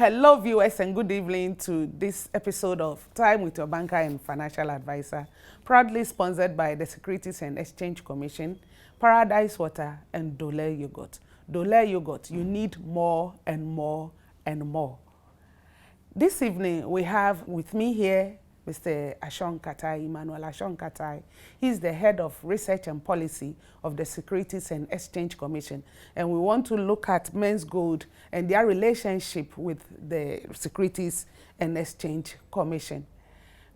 Hello viewers and good evening to this episode of Time with Your Banker and Financial Advisor, proudly sponsored by the Securities and Exchange Commission, Paradise Water and Dole Yogurt. Dole Yogurt, you need more and more and more. This evening we have with me here Mr. Ashon Katai, Emmanuel Ashon Katai. He's the head of research and policy of the Securities and Exchange Commission. And we want to look at Menzgold and their relationship with the Securities and Exchange Commission.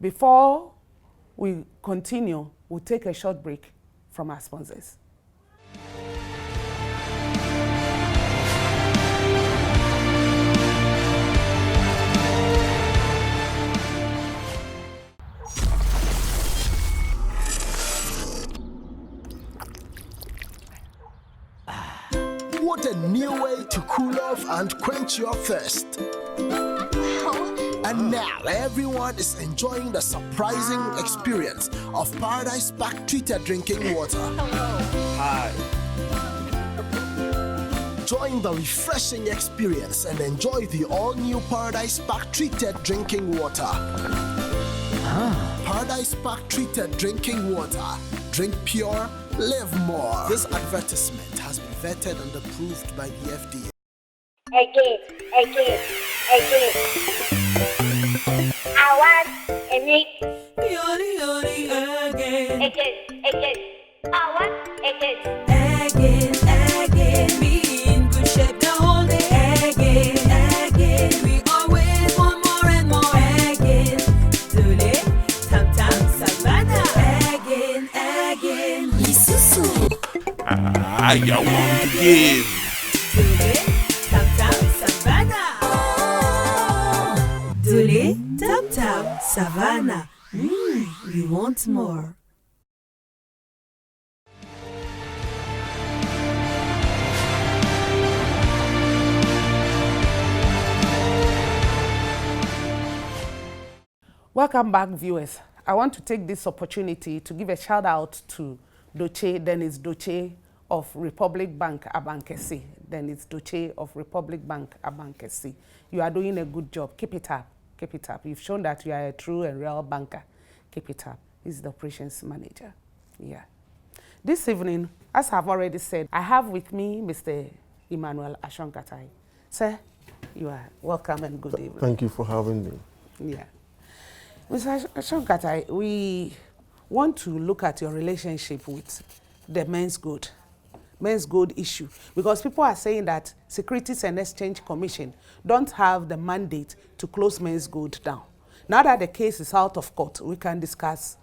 Before we continue, we'll take a short break from our sponsors. What a new way to cool off and quench your thirst. And now everyone is enjoying the surprising experience of Paradise Pack treated drinking water. Hi. Join the refreshing experience and enjoy the all-new Paradise Pack treated drinking water. Paradise Pack treated drinking water. Drink pure, live more. This advertisement has been vetted and approved by the FDA. Again. I want a mix. Again. I want again. Again, be in good shape the whole day. Again, we always want more and more. Again, Dole, Tam Tam, Savannah. Again, Isusu. I want to give. Dole, Tam Tam, Savannah. Dole, Tam Tam, Savannah. We want more. Welcome back, viewers. I want to take this opportunity to give a shout out to Dennis Doche of Republic Bank Abankesi. Dennis Doche of Republic Bank Abankesi. You are doing a good job. Keep it up. Keep it up. You've shown that you are a true and real banker. Keep it up. He's the operations manager. Yeah. This evening, as I've already said, I have with me Mr. Emmanuel Ashon Katai. Sir, you are welcome and good evening. Thank you for having me. Yeah. Mr. Ashon Katai, we want to look at your relationship with the Menzgold issue, because people are saying that Securities and Exchange Commission don't have the mandate to close Menzgold down. Now that the case is out of court, we can discuss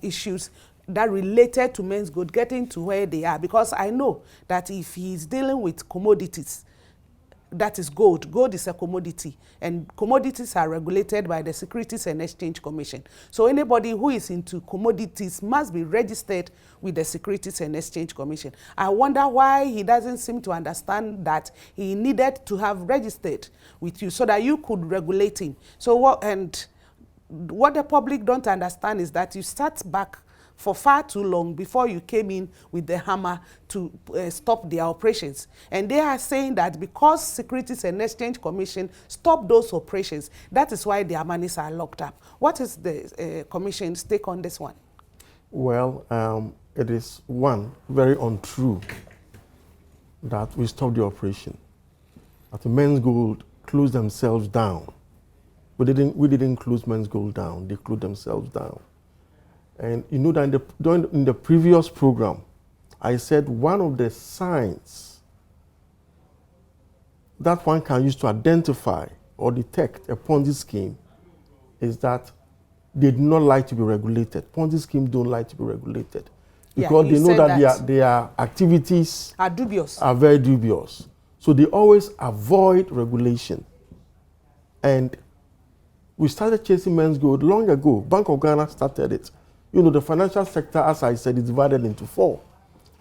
issues that related to Menzgold getting to where they are, because I know that if he's dealing with commodities, that is gold. Gold is a commodity, and commodities are regulated by the Securities and Exchange Commission. So anybody who is into commodities must be registered with the Securities and Exchange Commission. I wonder why he doesn't seem to understand that he needed to have registered with you so that you could regulate him. So what the public don't understand is that you sat back for far too long before you came in with the hammer to stop their operations. And they are saying that because Securities and Exchange Commission stopped those operations, that is why their monies are locked up. What is the Commission's take on this one? Well, it is one, very untrue that we stopped the operation. That the Menzgold closed themselves down. We didn't close Menzgold down, they closed themselves down. And you know that in the previous program, I said one of the signs that one can use to identify or detect a Ponzi scheme is that they do not like to be regulated. Ponzi schemes don't like to be regulated because they know that their activities are dubious. Are very dubious. So they always avoid regulation. And we started chasing Menzgold long ago. Bank of Ghana started it. You know, the financial sector, as I said, is divided into four.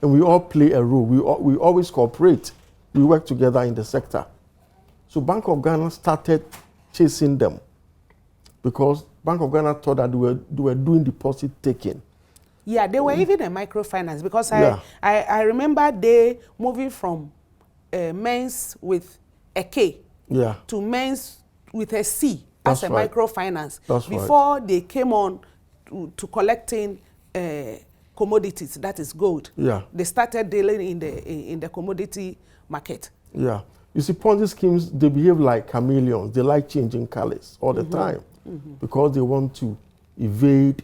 And we all play a role. We always cooperate. We work together in the sector. So Bank of Ghana started chasing them because Bank of Ghana thought that they were doing deposit taking. Yeah, they were even a microfinance because I remember they moving from Menz with a K to Men's with a C That's as a right. microfinance That's before they came on to collecting commodities, that is gold. Yeah. They started dealing in the commodity market. Yeah. You see, Ponzi schemes, they behave like chameleons. They like changing colors all the time because they want to evade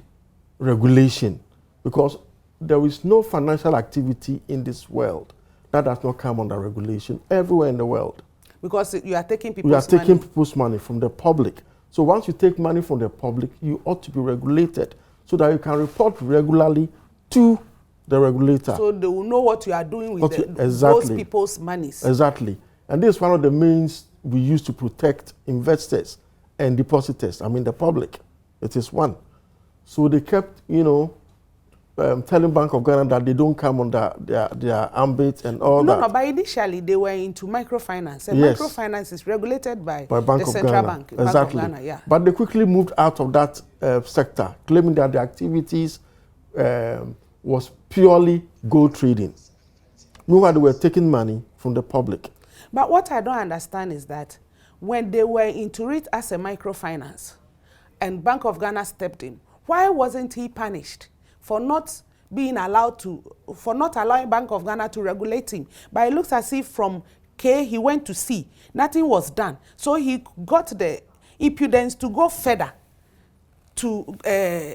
regulation. Because there is no financial activity in this world that does not come under regulation everywhere in the world. Because you are taking people's We are taking money. people's money from the public. So once you take money from the public, you ought to be regulated so that you can report regularly to the regulator. So they will know what you are doing with those Exactly. people's monies. Exactly. And this is one of the means we use to protect investors and depositors, I mean the public. It is one. So they kept, telling Bank of Ghana that they don't come under their ambit and all that. No, but initially they were into microfinance. And Yes. microfinance is regulated by Bank the of central Ghana. bank. Exactly. Bank of Ghana, yeah. But they quickly moved out of that sector, claiming that the activities was purely gold trading. Meanwhile, they were taking money from the public. But what I don't understand is that when they were into it as a microfinance and Bank of Ghana stepped in, why wasn't he punished for not allowing Bank of Ghana to regulate him? But it looks as if from K he went to C, nothing was done. So he got the impudence to go further to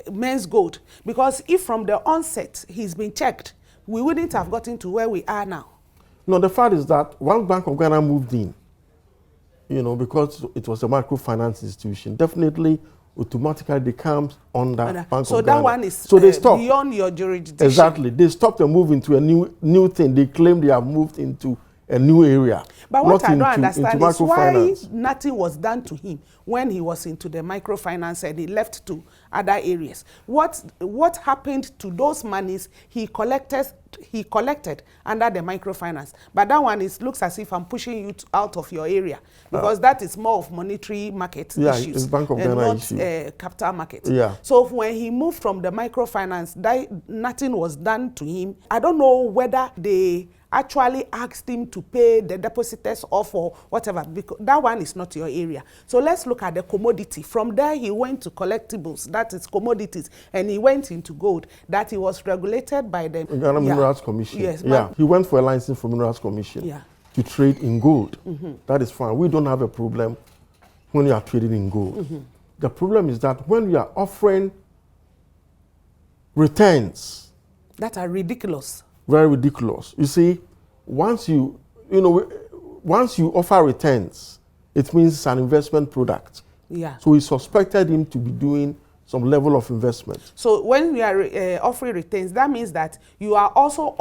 Menzgold, because if from the onset he's been checked, we wouldn't have gotten to where we are now. No, the fact is that once Bank of Ghana moved in, because it was a microfinance institution, definitely automatically they come under Bank of Ghana. So that one is so they stopped. beyond your jurisdiction. Exactly. They stopped and moved into a new thing. They claim they have moved into a new area. But what I don't into understand is why microfinance. nothing was done to him when he was into the microfinance and he left to other areas. What happened to those monies he collected under the microfinance? But that one looks as if I'm pushing you out of your area, because that is more of monetary market issues it's Bank of and Ghana not issue. capital market. Yeah. So when he moved from the microfinance, nothing was done to him. I don't know whether they actually asked him to pay the depositors off or whatever, because that one is not your area. So let's look at the commodity. From there he went to collectibles, that is commodities, and he went into gold, that he was regulated by the Ghana Minerals Commission. Yes, yeah. He went for a license from Minerals Commission to trade in gold. That is fine. We don't have a problem when you are trading in gold. The problem is that when we are offering returns that are ridiculous. Very ridiculous. You see, once you offer returns, it means it's an investment product. Yeah. So we suspected him to be doing some level of investment. So when we are offering returns, that means that you are also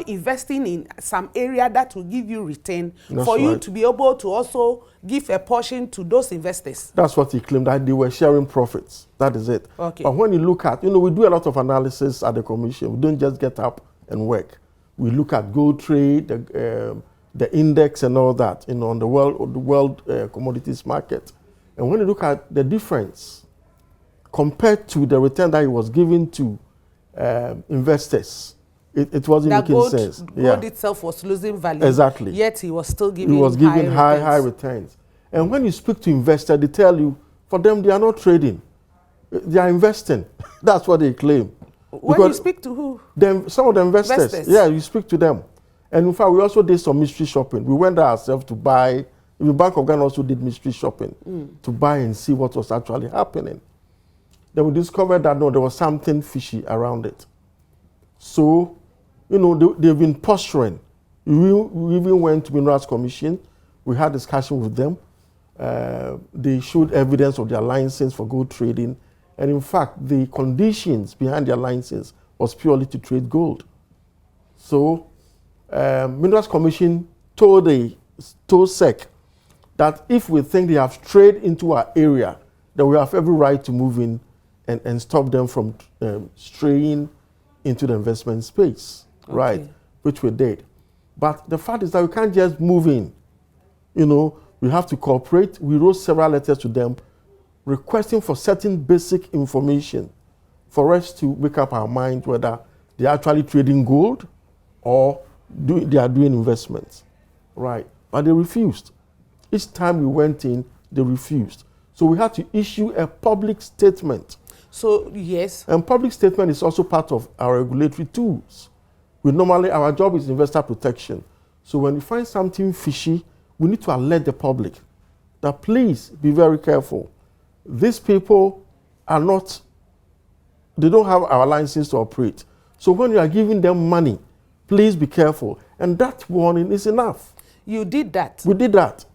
investing in some area that will give you return. That's for you right. to be able to also give a portion to those investors. That's what he claimed, that they were sharing profits. That is it. Okay. But when you look at, we do a lot of analysis at the commission. We don't just get up and work. We look at gold trade, the index and all that, on the world commodities market. And when you look at the difference compared to the return that he was giving to investors, it wasn't making sense. Gold itself was losing value. Exactly. Yet he was still giving high returns. And when you speak to investors, they tell you, for them, they are not trading. They are investing. That's what they claim. When you speak to who? Some of the investors. Yeah, you speak to them. And in fact, we also did some mystery shopping. We went there ourselves to buy. The Bank of Ghana also did mystery shopping to buy and see what was actually happening. Then we discovered that, no, there was something fishy around it. So, they've been posturing. We even went to Minerals Commission. We had discussion with them. They showed evidence of their license for gold trading. And in fact, the conditions behind their license was purely to trade gold. So, Minerals Commission told SEC that if we think they have strayed into our area, then we have every right to move in and stop them from straying into the investment space, right? Which we did. But the fact is that we can't just move in. We have to cooperate. We wrote several letters to them requesting for certain basic information for us to make up our mind whether they're actually trading gold or they are doing investments, right? But they refused. Each time we went in, they refused. So we had to issue a public statement. So, yes. And public statement is also part of our regulatory tools. Our job is investor protection. So when we find something fishy, we need to alert the public that please be very careful. These people they don't have our license to operate. So when you are giving them money, please be careful. And that warning is enough. You did that. We did that.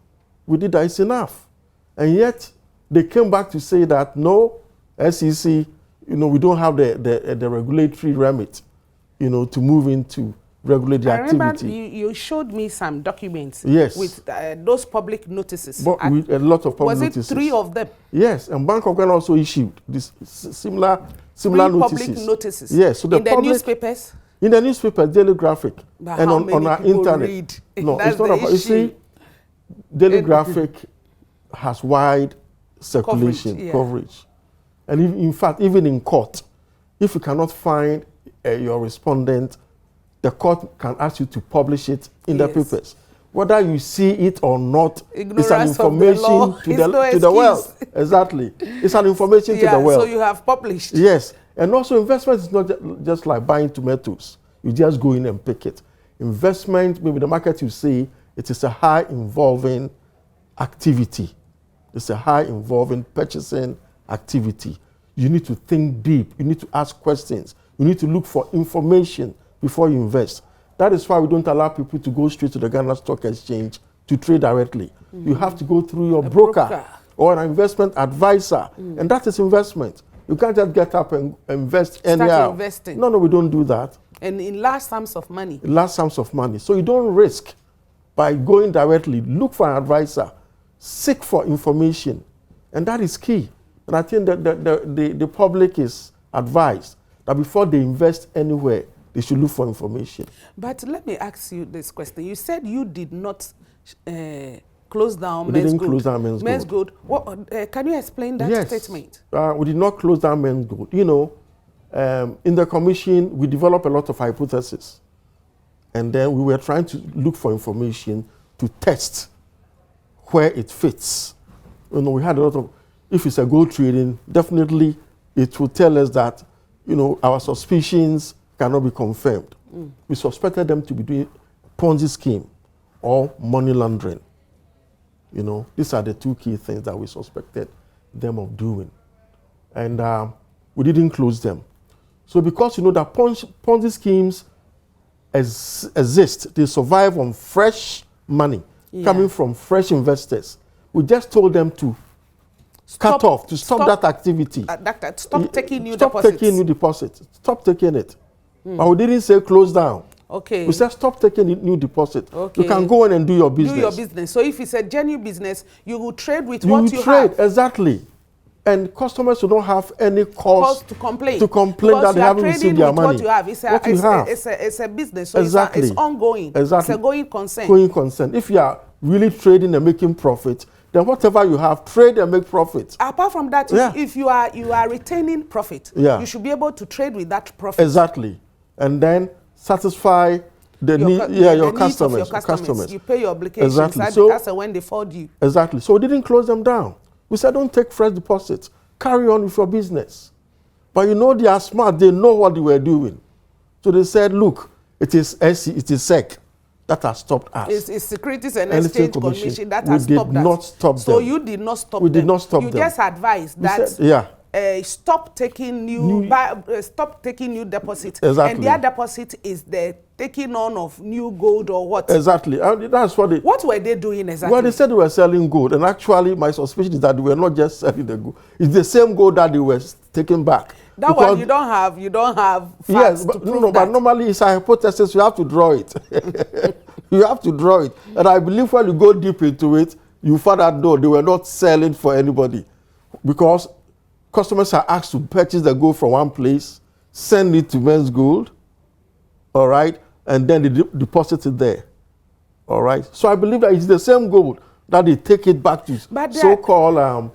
It's enough. And yet they came back to say that no, SEC, we don't have the regulatory remit, to move into regulate the activity. I remember you showed me some documents. Yes. With those public notices. But with a lot of public notices. Was it 3 of them? Yes, and Bank of Ghana also issued this similar notices. Public notices. Yes, so in the newspapers. In the newspaper, Daily Graphic, but and on our internet. Read? No, That's it's not about. You see, Daily Graphic has wide circulation coverage, and in fact, even in court, if you cannot find your respondent, the court can ask you to publish it in the papers. Whether you see it or not, it's an information to the world. Exactly. It's an information to the world. So you have published. Yes. And also investment is not just like buying tomatoes. You just go in and pick it. Investment, maybe the market you see, it is a high involving activity. It's a high involving purchasing activity. You need to think deep. You need to ask questions. You need to look for information before you invest. That is why we don't allow people to go straight to the Ghana Stock Exchange to trade directly. Mm-hmm. You have to go through your broker or an investment advisor, and that is investment. You can't just get up and invest anyhow. Start investing. No, we don't do that. And in large sums of money. Large sums of money. So you don't risk by going directly. Look for an advisor. Seek for information. And that is key. And I think that the public is advised that before they invest anywhere, they should look for information. But let me ask you this question. You said you did not close down Menzgold. We didn't close down Menzgold. Can you explain that statement? We did not close down Menzgold. In the commission, we developed a lot of hypotheses. And then we were trying to look for information to test where it fits. We had a lot of, if it's a gold trading, definitely it will tell us that, our suspicions cannot be confirmed. We suspected them to be doing Ponzi scheme or money laundering. These are the 2 key things that we suspected them of doing. And we didn't close them. So because that Ponzi schemes exist, they survive on fresh money coming from fresh investors. We just told them to stop that activity. Stop taking new deposits. Stop taking new deposits. Stop taking it. But we didn't say close down. Okay. We said stop taking new deposit. Okay. You can go in and do your business. Do your business. So if it's a genuine business, you will trade with what you have. Exactly. And customers who don't have any cause to complain that they haven't received their money. What you have. It's a business. So exactly. It's ongoing. Exactly. It's a going concern. Going concern. If you are really trading and making profit, then whatever you have, trade and make profit. Apart from that, if you are retaining profit, you should be able to trade with that profit. Exactly. And then satisfy the your customers. You pay your obligations. Exactly. That's when they fall due. Exactly. So we didn't close them down. We said don't take fresh deposits. Carry on with your business. But they are smart. They know what they were doing. So they said, look, it is SEC that has stopped us. It's Securities and Exchange Commission that has stopped us. We did not stop them. So you did not stop them. We did not stop them. You just advised that stop taking new deposits. Exactly. And their deposit is the taking on of new gold or what? Exactly. That's what What were they doing exactly? Well, they said they were selling gold. And actually, my suspicion is that they were not just selling the gold. It's the same gold that they were taking back. That one you don't have facts to prove that. But normally it's a hypothesis. You have to draw it. You have to draw it. And I believe when you go deep into it, you find out no, they were not selling for anybody. Because customers are asked to purchase the gold from one place, send it to Menzgold, all right, and then they deposit it there, all right. So I believe that it's the same gold that they take it back to so-called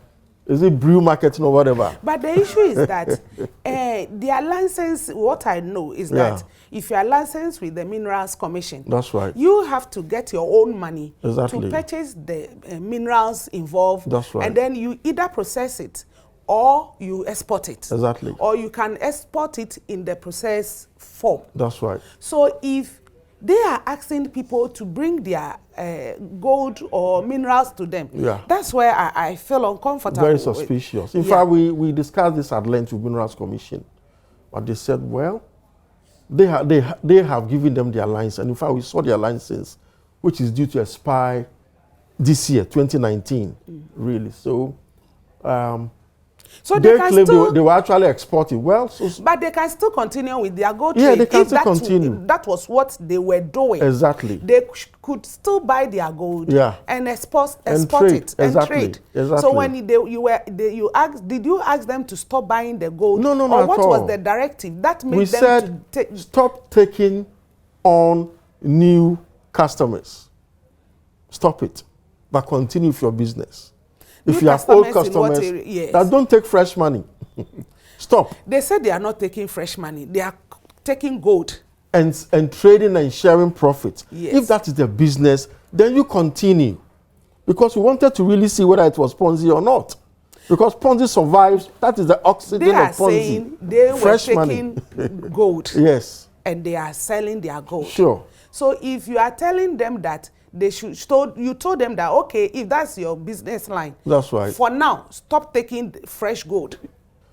Is it brew marketing or whatever? But the issue is that their license, what I know is that if you are licensed with the Minerals Commission, that's right. You have to get your own money Exactly. to purchase the minerals involved. That's right. And then you either process it or you export it. Exactly. Or you can export it in the process form. That's right. So if they are asking people to bring their gold or minerals to them, that's where I feel uncomfortable. Very suspicious. In fact, we discussed this at length with Minerals Commission, but they said, well, they have given them their license, and in fact, we saw their license, which is due to expire this year, 2019, really. So, so they claim they were actually exporting. Well, but they can still continue with their gold trade. Yeah, they can if still continue. That was what they were doing. Exactly. They could still buy their gold and export trade. It and trade. Exactly. So when did you ask them to stop buying the gold? No, or what at all. was the directive that made we them said, to stop taking on new customers. Stop it, but continue with your business. If you have old customers that don't take fresh money, stop. They said they are not taking fresh money. They are taking gold. And trading and sharing profit. Yes. If that is the business, then you continue. Because we wanted to really see whether it was Ponzi or not. Because Ponzi survives, that is the oxygen of Ponzi. They are saying they were taking gold. Yes. And they are selling their gold. Sure. So if you are telling them that they should, you told them that, okay, if that's your business line, that's right. For now, stop taking fresh gold.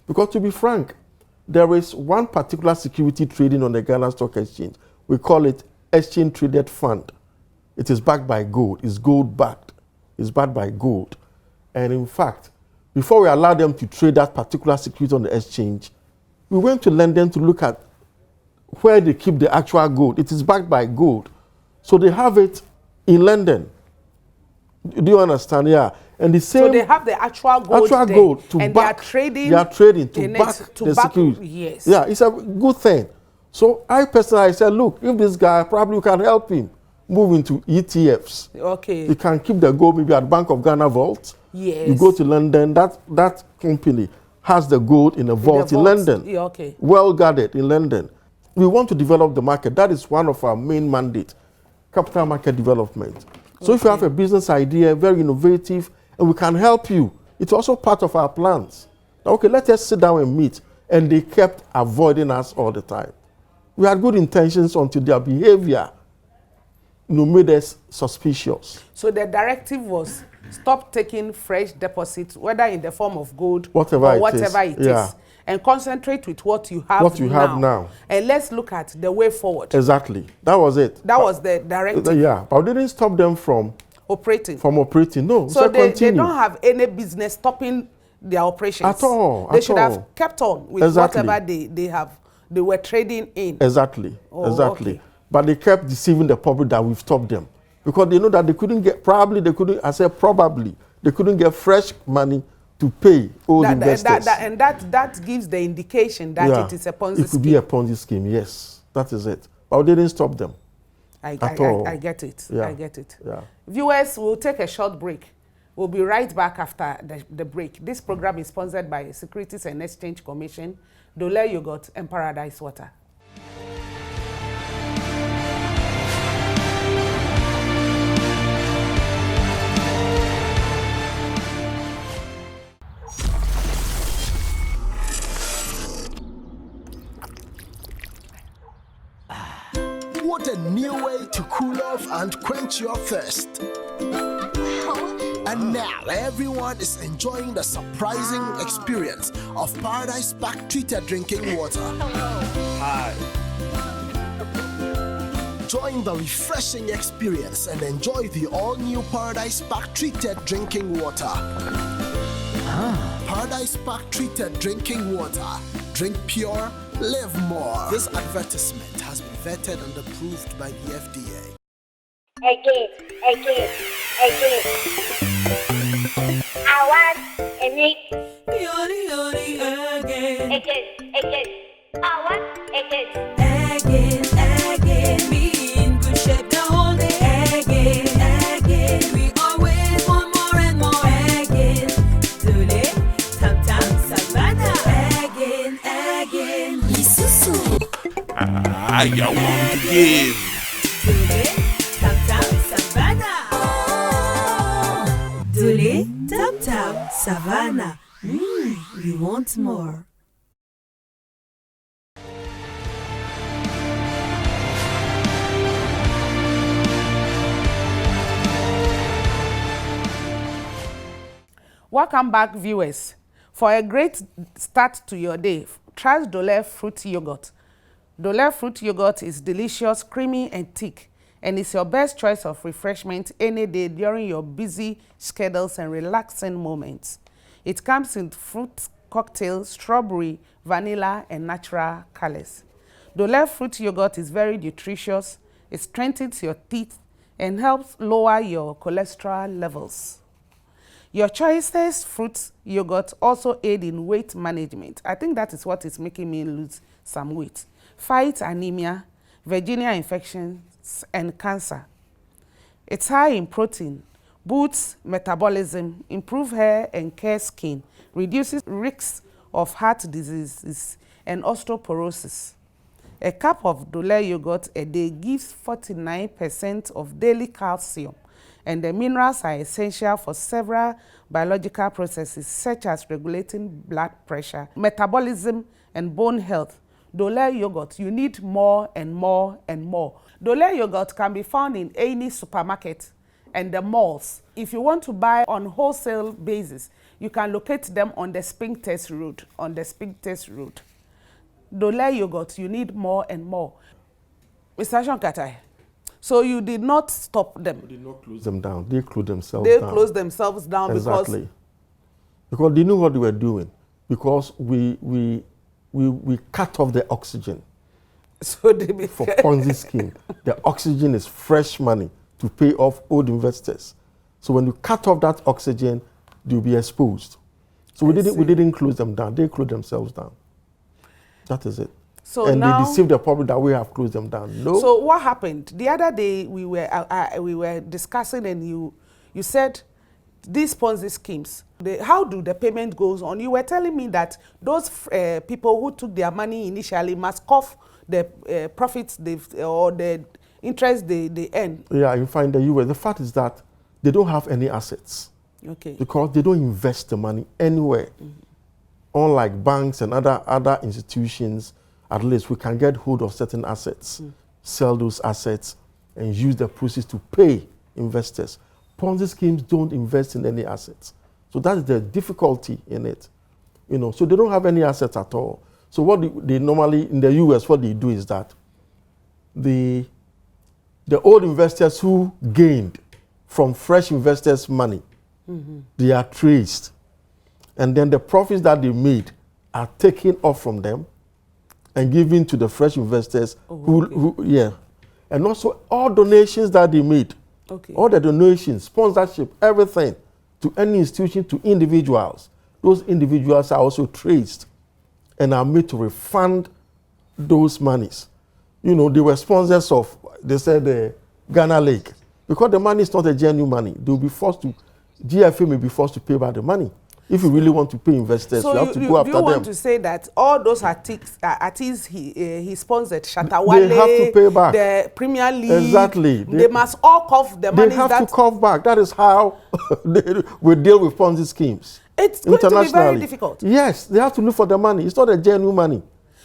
Because to be frank, there is one particular security trading on the Ghana Stock Exchange. We call it Exchange Traded Fund. It is backed by gold. It's gold backed. It's backed by gold. And in fact, before we allowed them to trade that particular security on the exchange, we went to London to look at where they keep the actual gold. It is backed by gold. So they have it in London. Do you understand? Yeah. And the same. So they have the actual gold. Actual gold to and back. They are trading to back the security. Yes. Yeah, it's a good thing. So I personally said, look, if this guy probably can help him move into ETFs. Okay. He can keep the gold maybe at Bank of Ghana vault. Yes. You go to London. That company has the gold in a vault in London. Yeah, okay. Well guarded in London. We want to develop the market. That is one of our main mandates. Capital market development. So if you have a business idea, very innovative, and we can help you, it's also part of our plans. Okay, let us sit down and meet. And they kept avoiding us all the time. We had good intentions until their behavior made us suspicious. So the directive was stop taking fresh deposits, whether in the form of gold whatever or it whatever is. it is. And concentrate with what you have have now. And let's look at the way forward. Exactly. That was it. That was the directive. Yeah, but we didn't stop them from operating. No. So they don't have any business stopping their operations. At all. They should have kept on with whatever they were trading in. Exactly. Oh, exactly. Okay. But they kept deceiving the public that we've stopped them. Because they know that they couldn't get fresh money to pay all investors. That gives the indication that it is a Ponzi scheme. It could be a Ponzi scheme, yes. That is it. But we didn't stop them. I get it. Yeah. I get it. Yeah. Viewers, we'll take a short break. We'll be right back after the break. This program is sponsored by Securities and Exchange Commission, Dole Yogurt, and Paradise Water. What a new way to cool off and quench your thirst. And now everyone is enjoying the surprising experience of Paradise Pack treated drinking water. Hi. Join the refreshing experience and enjoy the all-new Paradise Pack treated drinking water. Paradise Pack treated drinking water. Drink pure, live more. This advertisement has been vetted and approved by the FDA. Again. I want a mix. Again. I want again. Again, be in good shape the whole day. Again, we always want more and more. Again, Dole, I want to give. Dole, Tam Tam, Savannah. Dole, Tam Tam, Savannah. We want more. Welcome back, viewers. For a great start to your day, try Dole fruit yogurt. Dole fruit yogurt is delicious, creamy, and thick, and it's your best choice of refreshment any day during your busy schedules and relaxing moments. It comes in fruit cocktail, strawberry, vanilla, and natural colors. Dole fruit yogurt is very nutritious. It strengthens your teeth and helps lower your cholesterol levels. Your choicest fruit yogurt also aid in weight management. I think that is what is making me lose some weight. Fight anemia, vaginal infections, and cancer. It's high in protein, boosts metabolism, improves hair and care skin, reduces risks of heart diseases and osteoporosis. A cup of Dole yogurt a day gives 49% of daily calcium, and the minerals are essential for several biological processes such as regulating blood pressure, metabolism, and bone health. Dole yogurt, you need more and more and more. Dole yogurt can be found in any supermarket and the malls. If you want to buy on wholesale basis, you can locate them on the Spintex Road. Dole yogurt, you need more and more. Mr. Shonkatai, so you did not stop them. They did not close them down. They closed themselves They down. closed themselves down Exactly. Because they knew what they were doing. Because we cut off the oxygen so they for Ponzi scheme. The oxygen is fresh money to pay off old investors. So when you cut off that oxygen, they'll be exposed. So we didn't close them down. They closed themselves down. That is it. So and now, they deceived the public that we have closed them down. No. So what happened? The other day we were discussing, and you said these Ponzi schemes. How do the payment goes on? You were telling me that those people who took their money initially must cough the profits or the interest they earn. Yeah, you find the US. The fact is that they don't have any assets. Okay. Because they don't invest the money anywhere. Unlike banks and other institutions, at least we can get hold of certain assets, sell those assets, and use the proceeds to pay investors. Ponzi schemes don't invest in any assets. So that's the difficulty in it. So they don't have any assets at all. So what they normally, in the US, what they do is that the old investors who gained from fresh investors' money, they are traced. And then the profits that they made are taken off from them and given to the fresh investors and also all donations that they made, all the donations, sponsorship, everything to any institution, to individuals. Those individuals are also traced and are made to refund those monies. They were sponsors of, they said, the Ghana Lake. Because the money is not a genuine money, they'll be forced to, GFA may be forced to pay back the money. If you really want to pay investors, so you have to go after them. So you want to say that all those artists he sponsored, Shatawale, they have to pay back. The Premier League, exactly. They must all cough the money. They have to cough back. That is how we deal with Ponzi schemes. It's going to be very difficult. Yes, they have to look for the money. It's not a genuine money.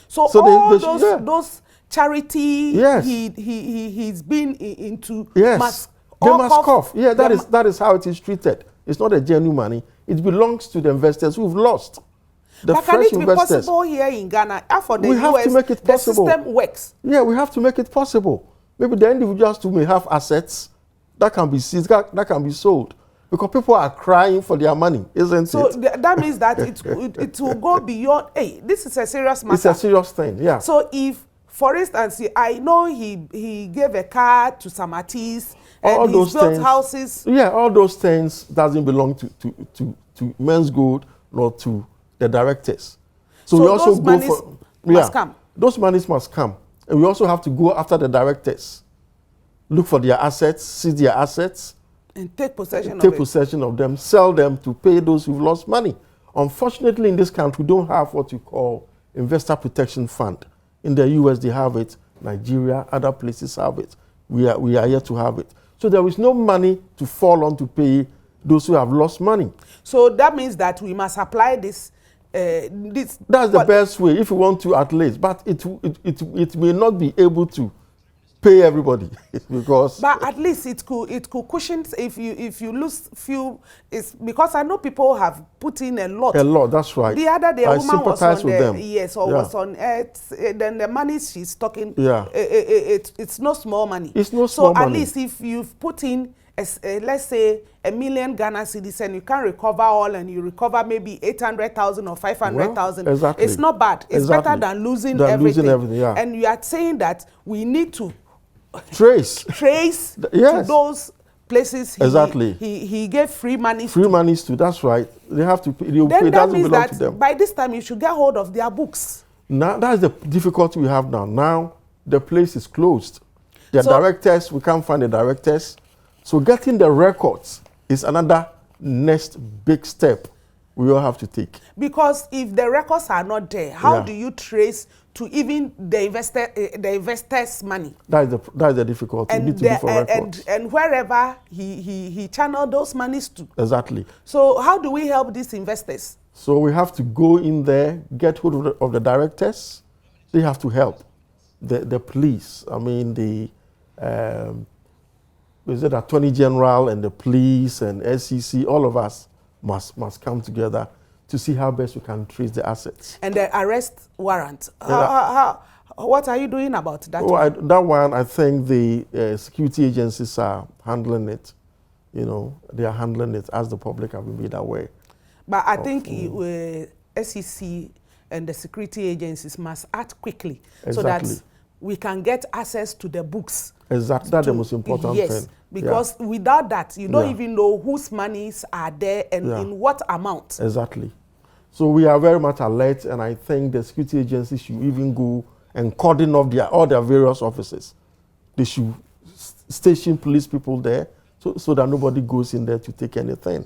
So all those charity he's been into must cough. Yeah, that is how it is treated. It's not a genuine money. It belongs to the investors who've lost. But can it be possible here in Ghana? For the we have to make it possible. The system works. Yeah, we have to make it possible. Maybe the individuals too may have assets that can be seized, that can be sold. Because people are crying for their money, isn't it? So that means that it will go beyond, hey, this is a serious matter. It's a serious thing, yeah. So if, for instance, I know he gave a car to some artists, and he built houses. Yeah, all those things doesn't belong to Menzgold nor to the directors. So we also go for must come. Those monies must come. And we also have to go after the directors. Look for their assets, seize their assets. And take possession of them, sell them to pay those who've lost money. Unfortunately, in this country, we don't have what you call investor protection fund. In the US, they have it. Nigeria, other places have it. We are here to have it. So there is no money to fall on to pay those who have lost money. So that means that we must apply this. That's the best way if you want to, at least. But it may not be able to pay everybody because. But at least it could cushion if you lose few. It's because I know people have put in a lot. A lot, that's right. The other day, a woman was on with them. Yes, or was on then the money she's talking. Yeah. It's no small money. It's no small money. So at least if you've put in, let's say, 1 million Ghana cedis and you can recover all, and you recover maybe 800,000 or 500,000. Well, exactly. It's not bad. It's better than losing everything. Yeah. And you are saying that we need to trace to those places he gave free money to. That's right. They have to pay. Then that means that by this time you should get hold of their books. Now that's the difficulty we have now. Now the place is closed. The directors, we can't find the directors. So getting the records is another next big step we all have to take. Because if the records are not there, how do you trace to even the investors' money? That's the difficulty. And you need to look for records. And wherever he channeled those monies to. Exactly. So how do we help these investors? So we have to go in there, get hold of the directors. They have to help. The police, I mean the Attorney General and the police and SEC, all of us must come together to see how best we can trace the assets. And the arrest warrant, what are you doing about that one? That one, I think the security agencies are handling it. You know, they are handling it as the public have been made aware. But I think SEC and the security agencies must act quickly so that we can get access to the books. Exactly, that's the most important thing. Yes, because without that, you don't even know whose monies are there and in what amount. Exactly. So we are very much alert, and I think the security agencies should even go and cordon off all their various offices. They should station police people there so that nobody goes in there to take anything.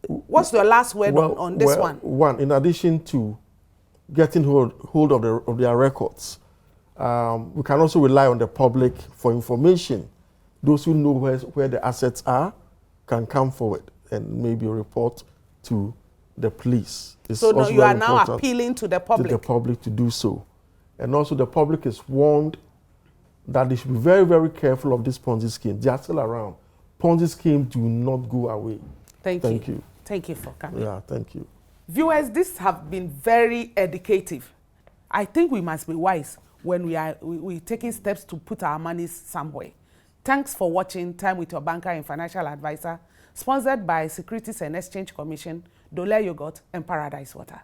What's your last word on this one? One, in addition to getting hold of their records, we can also rely on the public for information. Those who know where the assets are can come forward and maybe report to the police. So you are now appealing to the public? To the public to do so. And also the public is warned that they should be very, very careful of this Ponzi scheme. They are still around. Ponzi scheme do not go away. Thank you. Thank you for coming. Yeah, thank you. Viewers, this have been very educative. I think we must be wise when we're taking steps to put our money somewhere. Thanks for watching Time with Your Banker and Financial Advisor, sponsored by Securities and Exchange Commission, Dole Yogurt, and Paradise Water.